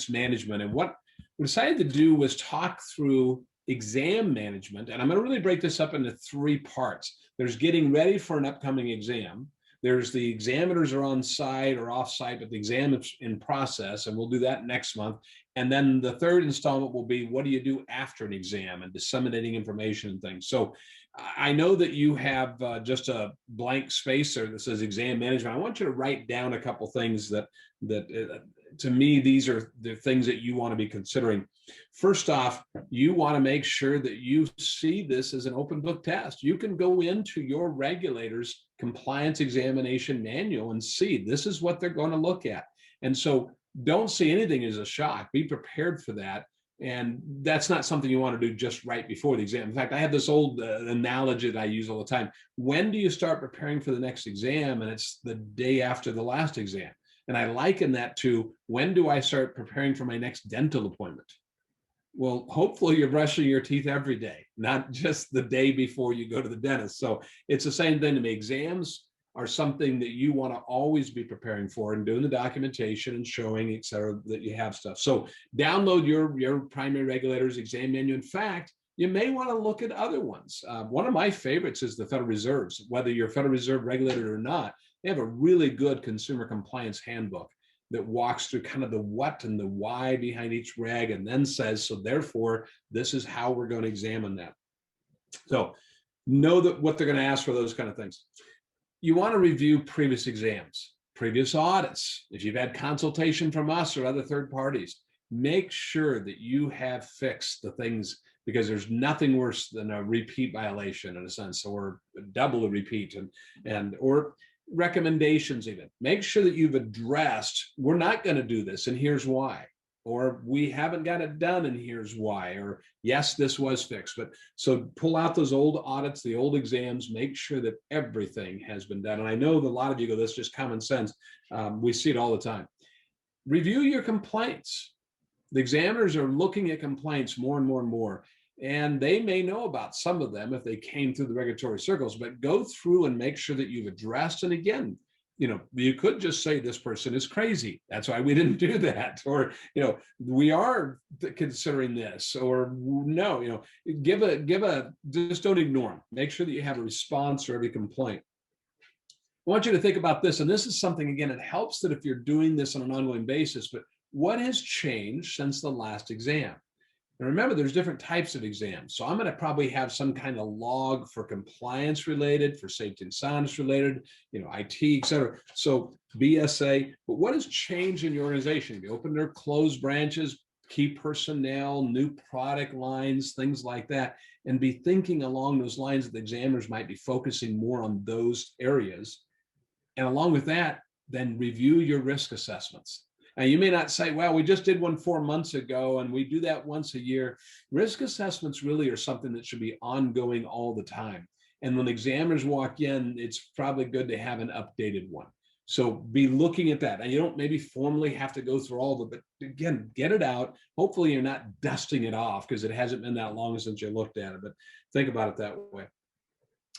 compliance management. And what we decided to do was talk through exam management. And I'm going to really break this up into 3 parts. There's getting ready for an upcoming exam. There's the examiners are on site or off site, but the exam is in process, and we'll do that next month. And then the 3rd installment will be, what do you do after an exam, and disseminating information and things. So I know that you have just a blank space there that says exam management. I want you to write down a couple things that to me, these are the things that you want to be considering. First off, you want to make sure that you see this as an open book test. You can go into your regulator's compliance examination manual and see this is what they're going to look at. And so don't see anything as a shock. Be prepared for that. And that's not something you want to do just right before the exam. In fact, I have this old analogy that I use all the time. When do you start preparing for the next exam? And it's the day after the last exam. And I liken that to, when do I start preparing for my next dental appointment? Well, hopefully you're brushing your teeth every day, not just the day before you go to the dentist. So it's the same thing to me. Exams are something that you want to always be preparing for and doing the documentation and showing, et cetera, that you have stuff. So download your primary regulator's exam manual. In fact, you may want to look at other ones. One of my favorites is the Federal Reserve's. Whether you're a Federal Reserve regulator or not, they have a really good consumer compliance handbook that walks through kind of the what and the why behind each reg, and then says, so therefore, this is how we're going to examine that. So know that what they're going to ask for, those kind of things. You want to review previous exams, previous audits. If you've had consultation from us or other third parties, make sure that you have fixed the things, because there's nothing worse than a repeat violation in a sense, or double a repeat, or recommendations even. Make sure that you've addressed, we're not going to do this and here's why, or we haven't got it done and here's why, or yes, this was fixed. But so pull out those old audits, the old exams, make sure that everything has been done. And I know that a lot of you go, that's just common sense. We see it all the time. Review your complaints. The examiners are looking at complaints more and more and more. And they may know about some of them if they came through the regulatory circles, but go through and make sure that you've addressed. And again, you could just say this person is crazy. That's why we didn't do that. Or, we are considering this, or no, just don't ignore them. Make sure that you have a response for every complaint. I want you to think about this. And this is something, again, it helps that if you're doing this on an ongoing basis, but what has changed since the last exam? And remember, there's different types of exams. So I'm going to probably have some kind of log for compliance related, for safety and soundness related, IT, et cetera. So BSA, but what has changed in your organization? Have you opened or closed branches, key personnel, new product lines, things like that, and be thinking along those lines that the examiners might be focusing more on those areas. And along with that, then review your risk assessments. Now, you may not say, well, we just did one 4 months ago and we do that once a year. Risk assessments really are something that should be ongoing all the time. And when examiners walk in, it's probably good to have an updated one. So be looking at that. And you don't maybe formally have to go through all of it, but again, get it out. Hopefully you're not dusting it off because it hasn't been that long since you looked at it, but think about it that way.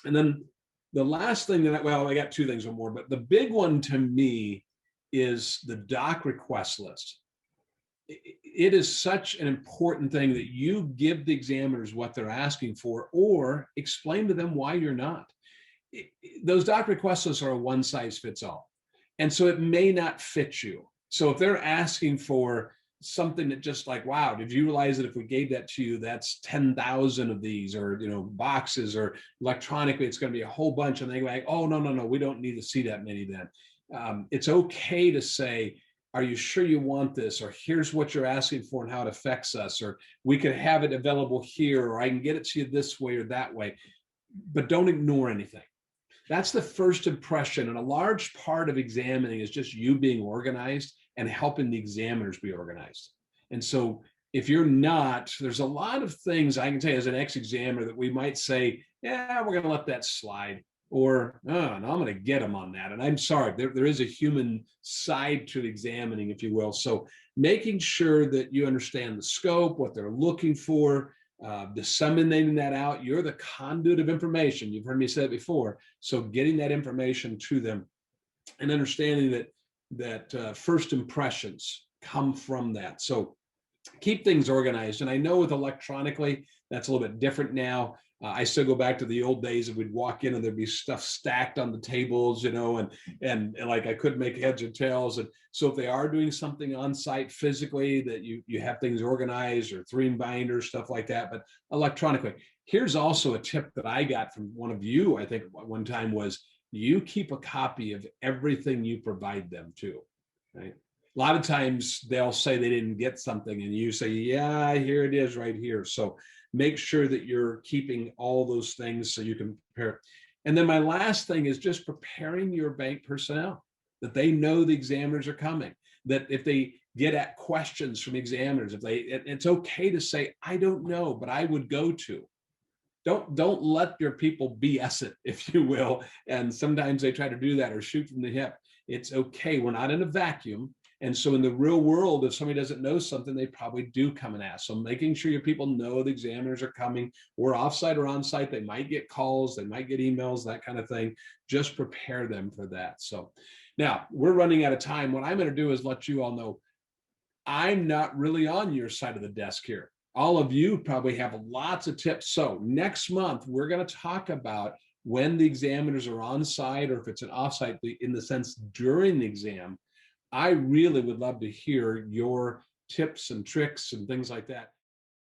And then the last thing I got 2 things or more, but the big one to me is the doc request list. It is such an important thing that you give the examiners what they're asking for, or explain to them why you're not. Those doc request lists are a one size fits all. And so it may not fit you. So if they're asking for something that just like, wow, did you realize that if we gave that to you, that's 10,000 of these, or, boxes, or electronically, it's going to be a whole bunch. And they go like, oh, no, we don't need to see that many then. It's okay to say, are you sure you want this? Or here's what you're asking for and how it affects us. Or we could have it available here, or I can get it to you this way or that way. But don't ignore anything. That's the first impression. And a large part of examining is just you being organized and helping the examiners be organized. And so if you're not, there's a lot of things I can tell you as an ex-examiner that we might say, yeah, we're going to let that slide. Or, no, I'm going to get them on that. And I'm sorry, there is a human side to examining, if you will. So making sure that you understand the scope, what they're looking for, disseminating that out. You're the conduit of information. You've heard me say it before. So getting that information to them and understanding that first impressions come from that. So keep things organized. And I know with electronically, that's a little bit different now. I still go back to the old days of we'd walk in and there'd be stuff stacked on the tables, and like I couldn't make heads or tails. And so if they are doing something on site physically, that you have things organized or 3-in-binders, stuff like that, but electronically. Here's also a tip that I got from one of you, I think one time, was you keep a copy of everything you provide them too, right? A lot of times they'll say they didn't get something and you say, yeah, here it is right here. So make sure that you're keeping all those things so you can prepare. And then my last thing is just preparing your bank personnel, that they know the examiners are coming, that if they get at questions from examiners, it's okay to say, I don't know, but I would go to. Don't let your people BS it, if you will. And sometimes they try to do that or shoot from the hip. It's okay. We're not in a vacuum. And so in the real world, if somebody doesn't know something, they probably do come and ask. So making sure your people know the examiners are coming, or offsite or onsite, they might get calls, they might get emails, that kind of thing. Just prepare them for that. So now we're running out of time. What I'm going to do is let you all know I'm not really on your side of the desk here. All of you probably have lots of tips. So next month, we're going to talk about when the examiners are on site, or if it's an offsite, in the sense during the exam. I really would love to hear your tips and tricks and things like that.